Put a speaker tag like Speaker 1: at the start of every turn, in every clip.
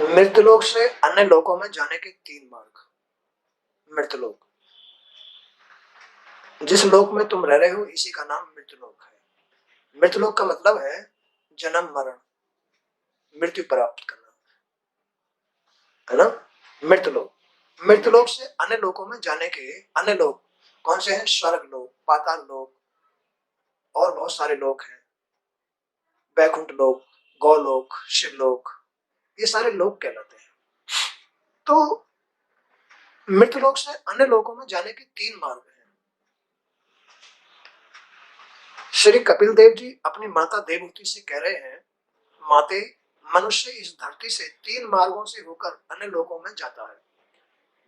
Speaker 1: मृतलोक से अन्य लोकों में जाने के 3 मार्ग। मृतलोक, जिस लोक में तुम रह रहे हो इसी का नाम मृतलोक है। मृतलोक का मतलब है जन्म मरण, मृत्यु प्राप्त करना, है ना। मृतलोक, मृतलोक से अन्य लोकों में जाने के अन्य लोक कौन से हैं? स्वर्ग लोक, पाताल लोक और बहुत सारे लोक हैं। वैकुंठ लोक, गौलोक, शिवलोक, ये सारे लोक कहलाते हैं। तो मृतलोक से अन्य लोकों में जाने के 3 मार्ग हैं। श्री कपिल देव जी अपनी माता देवहूति से कह रहे हैं, माते, मनुष्य इस धरती से 3 मार्गों से होकर अन्य लोकों में जाता है।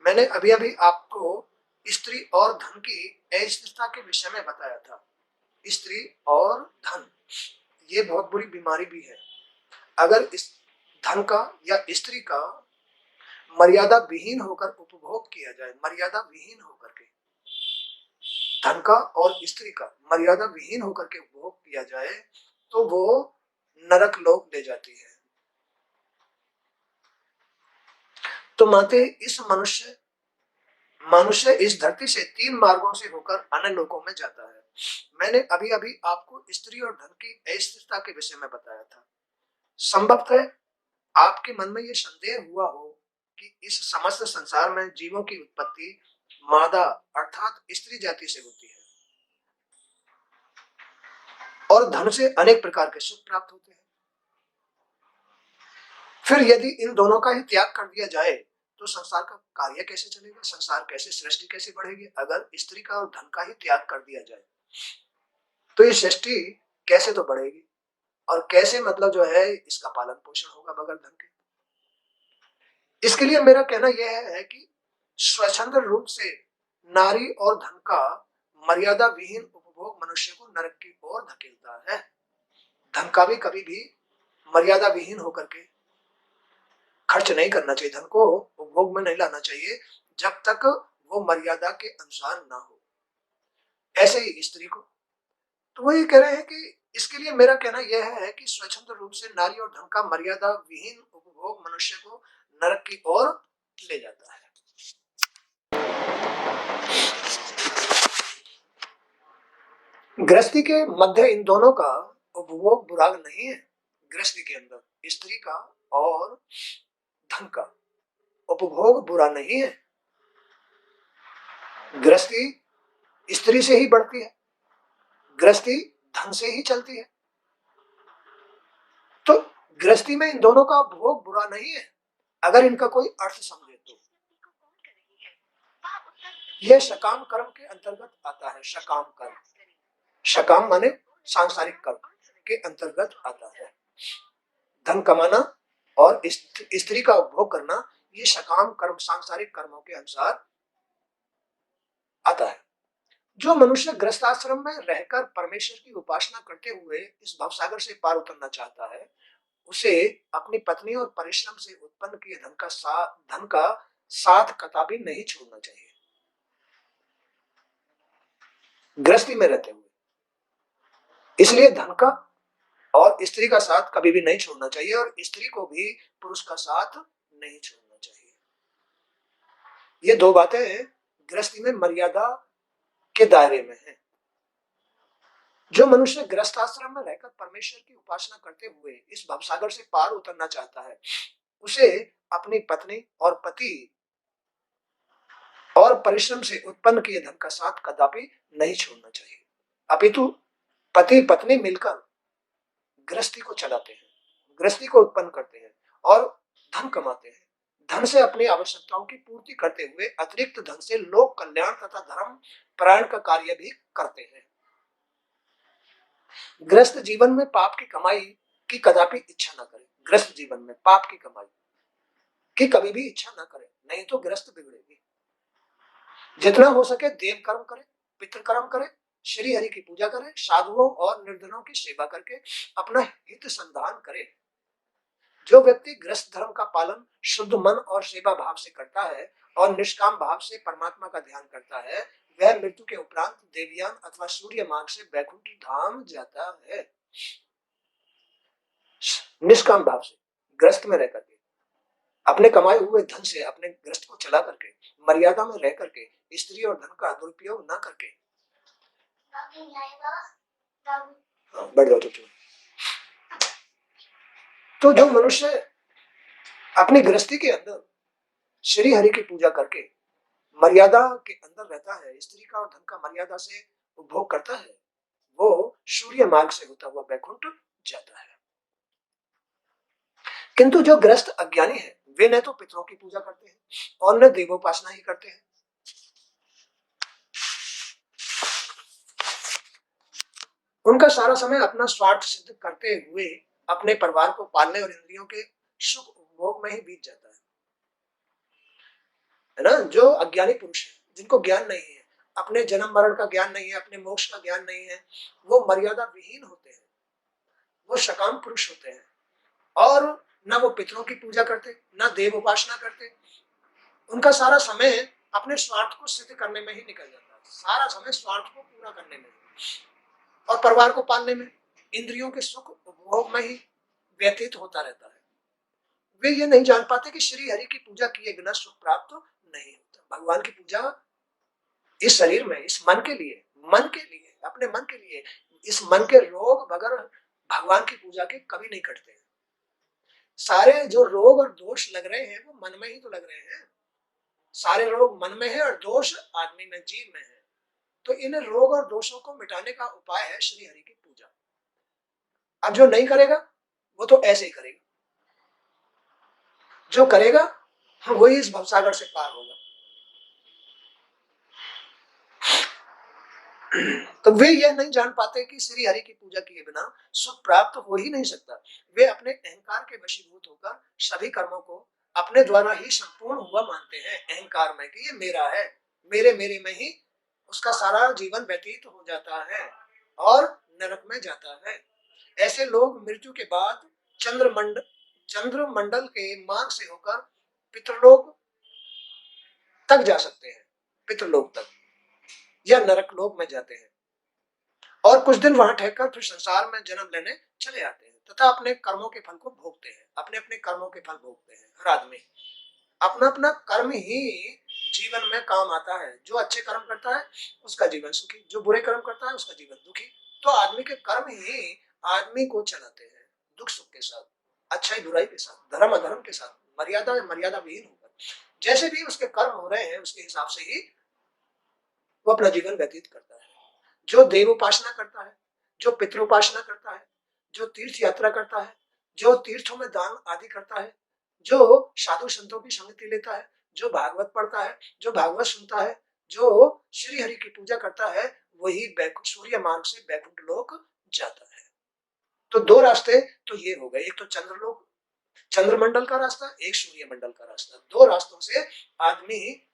Speaker 1: मैंने अभी अभी आपको स्त्री और धन की अस्थिरता के विषय में बताया था। स्त्री और धन, ये बहुत बुरी बीमारी भी है। अगर इस धन का या स्त्री का मर्यादा विहीन होकर उपभोग किया जाए, मर्यादा विहीन होकर के धन का और स्त्री का मर्यादा विहीन होकर के उपभोग किया जाए तो वो नरक लोक ले जाती है। तो माते इस मनुष्य इस धरती से 3 मार्गों से होकर अन्य लोकों में जाता है। मैंने अभी अभी आपको स्त्री और धन की अस्थिरता के विषय में बताया था। संभवतः आपके मन में यह संदेह हुआ हो कि इस समस्त संसार में जीवों की उत्पत्ति मादा अर्थात स्त्री जाति से होती है और धन से अनेक प्रकार के सुख प्राप्त होते हैं। फिर यदि इन दोनों का ही त्याग कर दिया जाए तो संसार का कार्य कैसे चलेगा? संसार कैसे, सृष्टि कैसे बढ़ेगी? अगर स्त्री का और धन का ही त्याग कर दिया जाए तो ये सृष्टि कैसे तो बढ़ेगी और कैसे, मतलब जो है, इसका पालन पोषण होगा बगैर धन के। इसके लिए मेरा कहना यह है कि स्वच्छंद रूप से नारी और धन का मर्यादा विहीन उपभोग मनुष्य को नरक की ओर धकेलता है। धन का भी कभी भी मर्यादा विहीन होकर के खर्च नहीं करना चाहिए, धन को उपभोग में नहीं लाना चाहिए जब तक वो मर्यादा के अनुसार ना हो। ऐसे ही स्त्री को, तो वही कह रहे हैं कि इसके लिए मेरा कहना यह है कि स्वच्छंद रूप से नारी और धन का मर्यादा विहीन उपभोग मनुष्य को नरक की ओर ले जाता है। गृहस्थी के मध्य इन दोनों का उपभोग बुरा नहीं है। गृहस्थी के अंदर स्त्री का और धन का उपभोग बुरा नहीं है। गृहस्थी स्त्री से ही बढ़ती है, गृहस्थी धन से ही चलती है। तो गृहस्थी में इन दोनों का उपभोग बुरा नहीं है अगर इनका कोई अर्थ समझे तो। यह सकाम कर्म के अंतर्गत आता है। सकाम कर्म, सकाम माने सांसारिक कर्म के अंतर्गत आता है। धन कमाना और स्त्री का उपभोग करना, ये सकाम कर्म, सांसारिक कर्मों के अनुसार आता है। जो मनुष्य गृहस्थाश्रम में रहकर परमेश्वर की उपासना करते हुए इस भवसागर से पार उतरना चाहता है, उसे अपनी पत्नी और परिश्रम से उत्पन्न किए धन का साथ कदापि नहीं छोड़ना चाहिए। गृहस्थी में रहते हुए इसलिए धन का और स्त्री का साथ कभी भी नहीं छोड़ना चाहिए और स्त्री को भी पुरुष का साथ नहीं छोड़ना चाहिए। ये 2 बातें गृहस्थी में मर्यादा के दायरे में है। जो मनुष्य गृहस्थाश्रम में रहकर परमेश्वर की उपासना करते हुए इस भवसागर से पार उतरना चाहता है, उसे अपनी पत्नी और पति और परिश्रम से उत्पन्न किए धन का साथ कदापि नहीं छोड़ना चाहिए। अपितु पति पत्नी मिलकर गृहस्थी को चलाते हैं, गृहस्थी को उत्पन्न करते हैं और धन कमाते हैं। धन से अपनी आवश्यकताओं की पूर्ति करते हुए अतिरिक्त धन से लोक कल्याण तथा धर्म परायण का कार्य भी करते हैं। गृहस्थ जीवन में पाप की कमाई की कदापि इच्छा न करें। गृहस्थ जीवन में पाप की कमाई की कभी भी इच्छा न करें, नहीं तो गृहस्थ बिगड़ेगी। जितना हो सके देव कर्म करें, पितृकर्म करें, श्री हरि की पूजा करें, साधुओं और निर्धनों की सेवा करके अपना हित संधान करें। जो व्यक्ति गृहस्थ धर्म का पालन शुद्ध मन और सेवा भाव से करता है और निष्काम भाव से परमात्मा का ध्यान करता है, वह मृत्यु के उपरांत देवयान अथवा सूर्य मार्ग से वैकुंठ धाम जाता है। निष्काम भाव से गृहस्थ में रहकर के अपने कमाए हुए धन से अपने गृहस्थ को चला करके, मर्यादा में रह करके, स्त्री और धन का दुरुपयोग ना करके। बढ़ जाओ चुप। तो जो मनुष्य अपनी गृहस्थी के अंदर श्री हरि की पूजा करके मर्यादा के अंदर रहता है, स्त्री का और धन का मर्यादा से उपभोग करता है, वो सूर्य मार्ग से होता हुआ वैकुंठ जाता है। किंतु जो गृहस्थ अज्ञानी है, वे न तो पितरों की पूजा करते हैं और न देवोपासना ही करते हैं। उनका सारा समय अपना स्वार्थ सिद्ध करते हुए अपने परिवार को पालने और इंद्रियों के सुख उपभोग में ही बीत जाता है ना। जो अज्ञानी पुरुष है, जिनको ज्ञान नहीं है, अपने जन्म मरण का ज्ञान नहीं है, अपने मोक्ष का ज्ञान नहीं है, वो मर्यादा विहीन होते हैं, वो सकाम पुरुष होते हैं और न वो पितरों की पूजा करते, न देव उपासना करते। उनका सारा समय अपने स्वार्थ को सिद्ध करने में ही निकल जाता है, सारा समय स्वार्थ को पूरा करने में और परिवार को पालने में, इंद्रियों के सुख उपभोग में ही व्यतीत होता रहता है। वे ये नहीं जान पाते कि श्री हरि की पूजा किए बिना सुख प्राप्त नहीं होता। भगवान की पूजा इस शरीर में, इस मन के लिए, अपने मन के लिए, इस मन के रोग बगैर भगवान की पूजा के कभी नहीं कटते। सारे जो रोग और दोष लग रहे हैं वो मन में ही तो लग रहे हैं। सारे रोग मन में है और दोष आदमी में, जीव में है। तो इन रोग और दोषों को मिटाने का उपाय है श्री हरि की पूजा। अब जो नहीं करेगा वो तो ऐसे ही करेगा, जो करेगा वही इस भवसागर से पार होगा। तो वे यह नहीं जान पाते कि श्री हरि की पूजा किए बिना सुख प्राप्त हो ही नहीं सकता। वे अपने अहंकार के वशीभूत होकर सभी कर्मों को अपने द्वारा ही संपूर्ण हुआ मानते हैं, अहंकार में कि ये मेरा है, मेरे मेरे में ही उसका सारा जीवन व्यतीत हो जाता है और नरक में जाता है। ऐसे लोग मृत्यु के बाद चंद्रमंडल के मार्ग से होकर पितृलोक तक जा सकते हैं, पितृलोक तक या नरक लोक में जाते हैं और कुछ दिन वहां ठहरकर फिर संसार में जन्म लेने चले आते हैं तथा अपने कर्मों के फल को भोगते हैं। अपने अपने कर्मों के फल भोगते हैं। हर आदमी अपना अपना कर्म ही जीवन में काम आता है। जो अच्छे कर्म करता है उसका जीवन सुखी, जो बुरे कर्म करता है उसका जीवन दुखी। तो आदमी के कर्म ही आदमी को चलाते हैं, दुख सुख के साथ, अच्छाई बुराई के साथ, धर्म अधर्म के साथ, मर्यादा मर्यादा विहीन होकर जैसे भी उसके कर्म हो रहे हैं उसके हिसाब से ही वो अपना जीवन व्यतीत करता है। जो देव उपासना करता है, जो पितृउपासना करता है, जो तीर्थ यात्रा करता है, जो तीर्थों में दान आदि करता है, जो साधु संतों की संगति लेता है, जो भागवत पढ़ता है, जो भागवत सुनता है, जो श्री हरि की पूजा करता है, वही सूर्य मार्ग से बैकुंठ लोक जाता है। तो दो रास्ते तो ये हो गए, एक तो चंद्रलोक, चंद्रमंडल का रास्ता, एक सूर्य मंडल का रास्ता। दो रास्तों से आदमी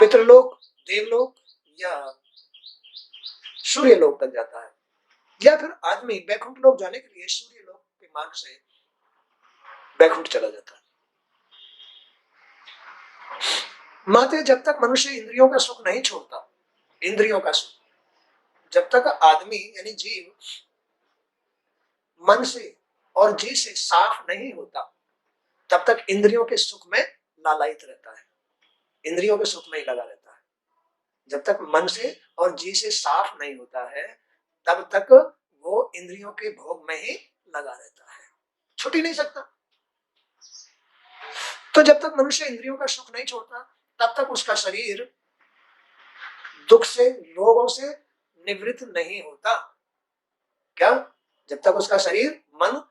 Speaker 1: पितृलोक, देवलोक या सूर्य लोक तक जाता है, या फिर आदमी बैकुंठ लोक जाने के लिए सूर्य लोक के मार्ग से बैकुंठ चला जाता है। माते जब तक मनुष्य इंद्रियों का सुख नहीं छोड़ता, इंद्रियों का सुख, जब तक आदमी यानी जीव मन से और जी से साफ नहीं होता, तब तक इंद्रियों के सुख में लालायित रहता है, इंद्रियों के सुख में ही लगा रहता है। जब तक मन से और जी से साफ नहीं होता है तब तक वो इंद्रियों के भोग में ही लगा रहता है, छूट ही नहीं सकता। तो जब तक मनुष्य इंद्रियों का सुख नहीं छोड़ता तब तक उसका शरीर दुख से, रोगों से निवृत्त नहीं होता। क्या? जब तक उसका शरीर, मन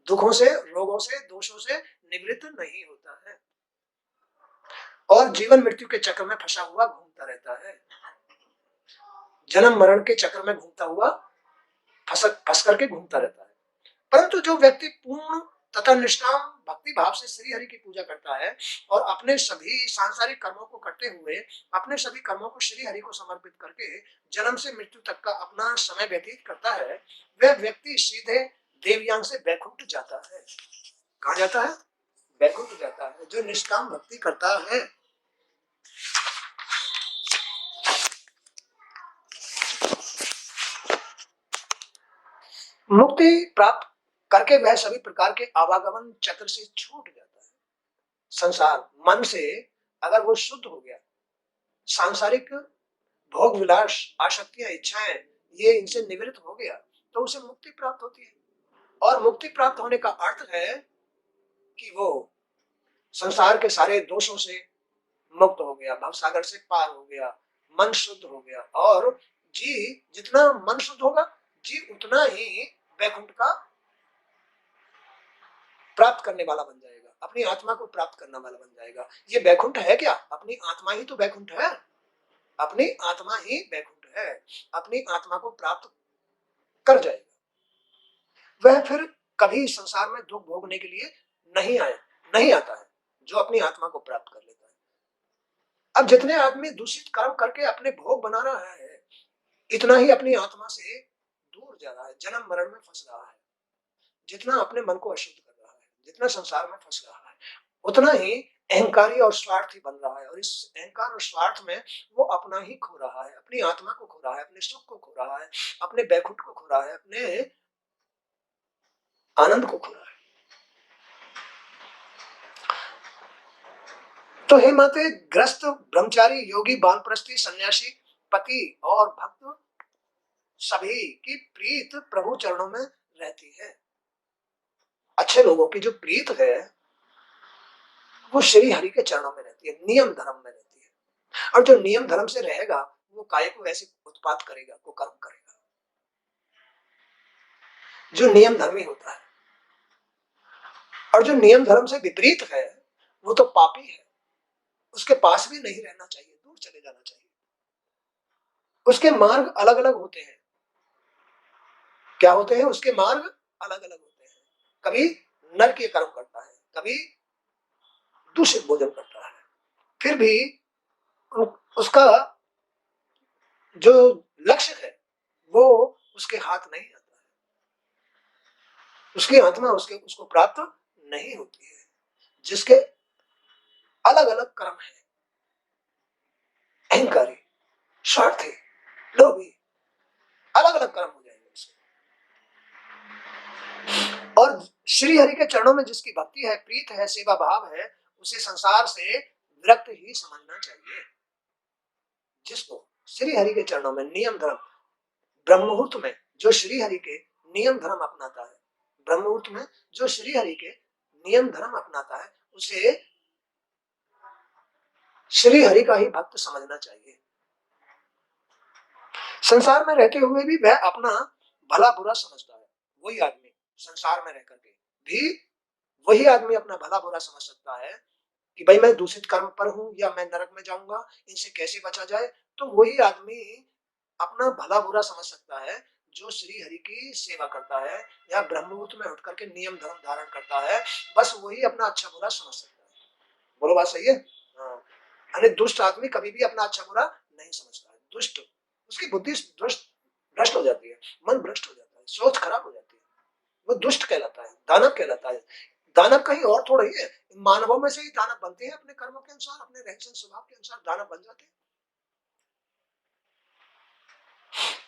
Speaker 1: दुखों से, रोगों से, दोषों से निवृत्त नहीं होता है और जीवन मृत्यु के चक्र में फंसा हुआ घूमता रहता है, जन्म मरण के चक्र में घूमता हुआ फंस करके घूमता रहता है। परंतु जो व्यक्ति पूर्ण तथा निष्काम भक्ति भाव से श्री हरि की पूजा करता है और अपने सभी सांसारिक कर्मों को करते हुए, अपने सभी कर्मों को श्री हरि को समर्पित करके जन्म से मृत्यु तक का अपना समय व्यतीत करता है, वह व्यक्ति सीधे देवयान से बैकुंठ जाता है। कहाँ जाता है? बैकुंठ जाता है, जो निष्काम भक्ति करता है। मुक्ति प्राप्त करके वह सभी प्रकार के आवागमन चक्र से छूट जाता है। संसार मन से अगर वो शुद्ध हो गया, सांसारिक भोग विलास आसक्तियां इच्छाएं ये इनसे निवृत्त हो गया, तो उसे मुक्ति प्राप्त होती है। और मुक्ति प्राप्त होने का अर्थ है कि वो संसार के सारे दोषों से मुक्त हो गया, भवसागर से पार हो गया, मन शुद्ध हो गया। और जी जितना मन शुद्ध होगा, जी उतना ही वैकुंठ का प्राप्त करने वाला बन जाएगा, अपनी आत्मा को प्राप्त करने वाला बन जाएगा। ये वैकुंठ है क्या? अपनी आत्मा ही तो वैकुंठ है, अपनी आत्मा ही वैकुंठ है। अपनी आत्मा को प्राप्त कर जाएगा वह, फिर कभी संसार में दुख भोगने के लिए नहीं आता है, जो अपनी आत्मा को प्राप्त कर लेता है। अब जितने आदमी दूषित कर्म करके अपने भोग बना रहा है, इतना ही अपनी आत्मा से दूर जा रहा है, जन्म मरण में फंस रहा है। जितना अपने मन को अशुद्ध कर रहा है, जितना संसार में फंस रहा है, उतना ही अहंकारी और स्वार्थी बन रहा है। और इस अहंकार और स्वार्थ में वो अपना ही खो रहा है, अपनी आत्मा को खो रहा है, अपने सुख को खो रहा है, अपने बैकुंठ को खो रहा है, अपने आनंद को खो रहा है। तो हे माते, ग्रस्त ब्रह्मचारी योगी वानप्रस्थी सन्यासी पति और भक्त सभी की प्रीत प्रभु चरणों में रहती है। अच्छे लोगों की जो प्रीत है वो श्री हरि के चरणों में रहती है, नियम धर्म में रहती है। और जो नियम धर्म से रहेगा वो काय को ऐसे उत्पात करेगा, वो कर्म करेगा। जो नियम धर्मी होता है और जो नियम धर्म से विपरीत है वो तो पापी है, उसके पास भी नहीं रहना चाहिए, दूर चले जाना चाहिए। उसके मार्ग अलग अलग होते हैं। क्या होते हैं? उसके मार्ग अलग अलग होते हैं। कभी नरक के कर्म करता है, कभी दूषित भोजन करता है, फिर भी उसका जो लक्ष्य है वो उसके हाथ नहीं आता है, उसकी आत्मा उसको प्राप्त नहीं होती है। जिसके अलग अलग कर्म है, अहंकारी, स्वार्थी, लोभी, अलग अलग कर्म हो जाएंगे उसके। और श्री हरि के चरणों में जिसकी भक्ति है, प्रीत है, सेवा भाव है, उसे संसार से विरक्त ही समझना चाहिए। जिसको श्री हरि के चरणों में नियम धर्म, ब्रह्म मुहूर्त में जो श्री हरि के नियम धर्म अपनाता है, ब्रह्म मुहूर्त में जो श्री हरि के नियम धर्म अपनाता है, उसे श्री हरि का ही भक्त समझना चाहिए। संसार में रहते हुए भी वह अपना भला बुरा समझता है। वही आदमी संसार में रह करके भी वही आदमी अपना भला बुरा समझ सकता है कि भाई मैं दूषित कर्म पर हूं या मैं नरक में जाऊंगा, इनसे कैसे बचा जाए। तो वही आदमी अपना भला बुरा समझ सकता है जो श्री हरि की सेवा करता है या ब्रह्ममुहूर्त में उठ करके नियम धर्म धारण करता है। बस वही अपना अच्छा बुरा समझ सकता है। बोलो बात सही है? हाँ। दुष्ट आदमी कभी भी अपना अच्छा बुरा नहीं समझता है। दुष्ट, उसकी बुद्धि भ्रष्ट हो जाती है, मन भ्रष्ट हो जाता है, सोच खराब हो जाती है, वो दुष्ट कहलाता है, दानव कहलाता है। दानव कहीं और थोड़ा ही है, मानवों में से ही दानव बनते हैं, अपने कर्मों के अनुसार, अपने रहन स्वभाव के अनुसार दानव बन जाते हैं।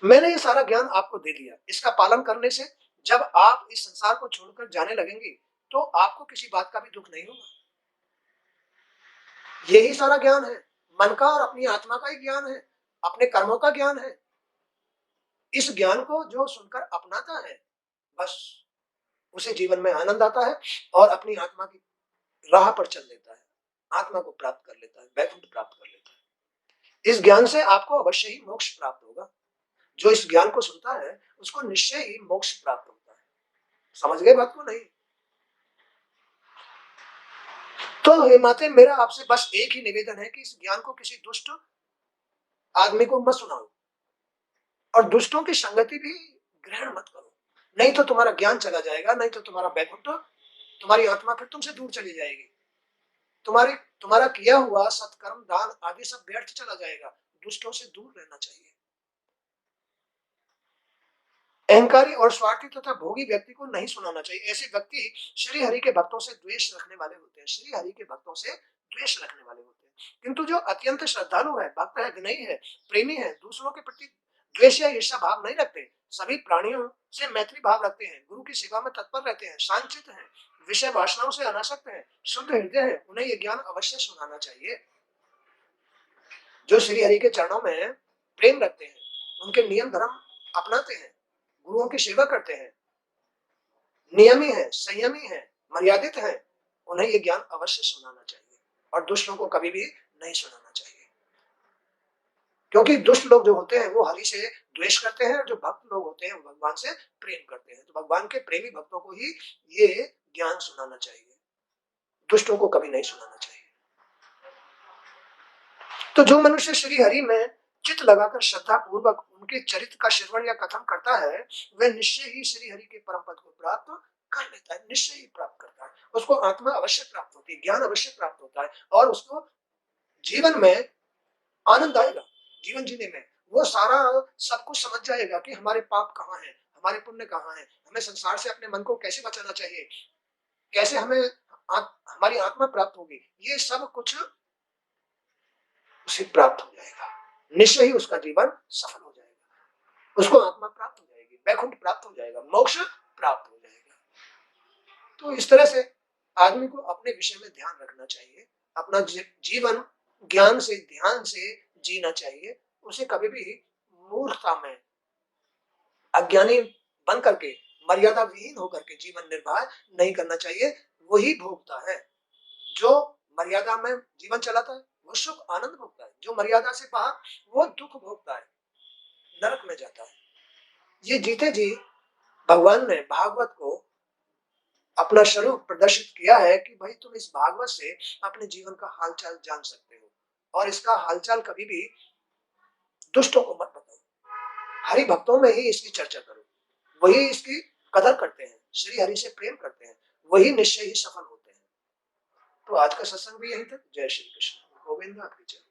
Speaker 1: मैंने ये सारा ज्ञान आपको दे दिया। इसका पालन करने से जब आप इस संसार को छोड़कर जाने लगेंगे तो आपको किसी बात का भी दुख नहीं होगा। यही सारा ज्ञान है, मन का और अपनी आत्मा का ही ज्ञान है, अपने कर्मों का ज्ञान है। इस ज्ञान को जो सुनकर अपनाता है, बस उसे जीवन में आनंद आता है और अपनी आत्मा की राह पर चल देता है, आत्मा को प्राप्त कर लेता है, वैकुंठ प्राप्त कर लेता है। इस ज्ञान से आपको अवश्य ही मोक्ष प्राप्त होगा। जो इस ज्ञान को सुनता है उसको निश्चय ही मोक्ष प्राप्त होता है। समझ गए बात को? नहीं? तो हे माते, मेरा आपसे बस एक ही निवेदन है कि इस ज्ञान को किसी दुष्ट आदमी को मत सुनाओ और दुष्टों की संगति भी ग्रहण मत करो। नहीं तो तुम्हारा ज्ञान चला जाएगा, नहीं तो तुम्हारा वैकुंठ, तुम्हारी आत्मा फिर तुमसे दूर चली जाएगी। तुम्हारा किया हुआ सत्कर्म, दान आदि सब व्यर्थ चला जाएगा। दुष्टों से दूर रहना चाहिए। अहंकारी और स्वार्थी तथा भोगी व्यक्ति को नहीं सुनाना चाहिए। ऐसे व्यक्ति श्री हरि के भक्तों से द्वेष रखने वाले होते हैं, श्री हरि के भक्तों से द्वेष रखने वाले होते हैं। किंतु जो अत्यंत श्रद्धालु है, भक्त है, विनयी है, प्रेमी है, दूसरों के प्रति द्वेष या ईर्ष्या भाव नहीं रखते, सभी प्राणियों से मैत्री भाव रखते हैं, गुरु की सेवा में तत्पर रहते हैं, शांतचित्त हैं, विषय वासनाओं से अनासक्त हैं, शुद्ध हृदय हैं, उन्हें ये ज्ञान अवश्य सुनाना चाहिए। जो श्री हरि के चरणों में प्रेम रखते हैं, उनके नियम धर्म अपनाते हैं, गुरुओं की सेवा करते हैं, नियमी है, संयमी है, मर्यादित है, उन्हें ये ज्ञान अवश्य सुनाना चाहिए और दुष्टों को कभी भी नहीं सुनाना चाहिए। क्योंकि दुष्ट लोग जो होते हैं वो हरि से द्वेष करते हैं, जो भक्त लोग होते हैं वो भगवान से प्रेम करते हैं। तो भगवान के प्रेमी भक्तों को ही ये ज्ञान सुनाना चाहिए, दुष्टों को कभी नहीं सुनाना चाहिए। तो जो मनुष्य श्री हरि में चित्त लगाकर श्रद्धा पूर्वक उनके चरित्र का श्रवण या कथन करता है, वह निश्चय ही श्री हरि के परम पद को प्राप्त कर लेता है, निश्चय ही प्राप्त करता है। उसको आत्मा अवश्य प्राप्त होती है, ज्ञान अवश्य प्राप्त होता है और उसको जीवन में आनंद आएगा। जीवन जीने में वो सारा सब कुछ समझ जाएगा कि हमारे पाप कहाँ हैं, हमारे पुण्य कहाँ हैं, हमें संसार से अपने मन को कैसे बचाना चाहिए, कैसे हमें हमारी आत्मा प्राप्त होगी, ये सब कुछ उसे प्राप्त हो जाएगा। निश्चय ही उसका जीवन सफल हो जाएगा, उसको आत्मा प्राप्त हो जाएगी, वैकुंठ प्राप्त हो जाएगा, मोक्ष प्राप्त हो जाएगा। तो इस तरह से आदमी को अपने विषय में ध्यान रखना चाहिए, अपना जीवन ज्ञान से ध्यान से जीना चाहिए। उसे कभी भी मूर्खता में अज्ञानी बन करके मर्यादा विहीन होकर के जीवन निर्वाह नहीं करना चाहिए। वही भोगता है जो मर्यादा में जीवन चलाता है, वो सुख आनंद भोगता है। जो मर्यादा से बाहर वो दुख भोगता है, नरक में जाता है। ये जीते जी भगवान ने भागवत को अपना स्वरूप प्रदर्शित किया है कि भाई तुम इस भागवत से अपने जीवन का हालचाल जान सकते हो और इसका हालचाल कभी भी दुष्टों को मत बताओ, हरि भक्तों में ही इसकी चर्चा करो, वही इसकी कदर करते हैं, श्री हरि से प्रेम करते हैं, वही निश्चय ही सफल होते हैं। तो आज का सत्संग भी यही तक। जय श्री कृष्ण। गोविंद आपकी जय।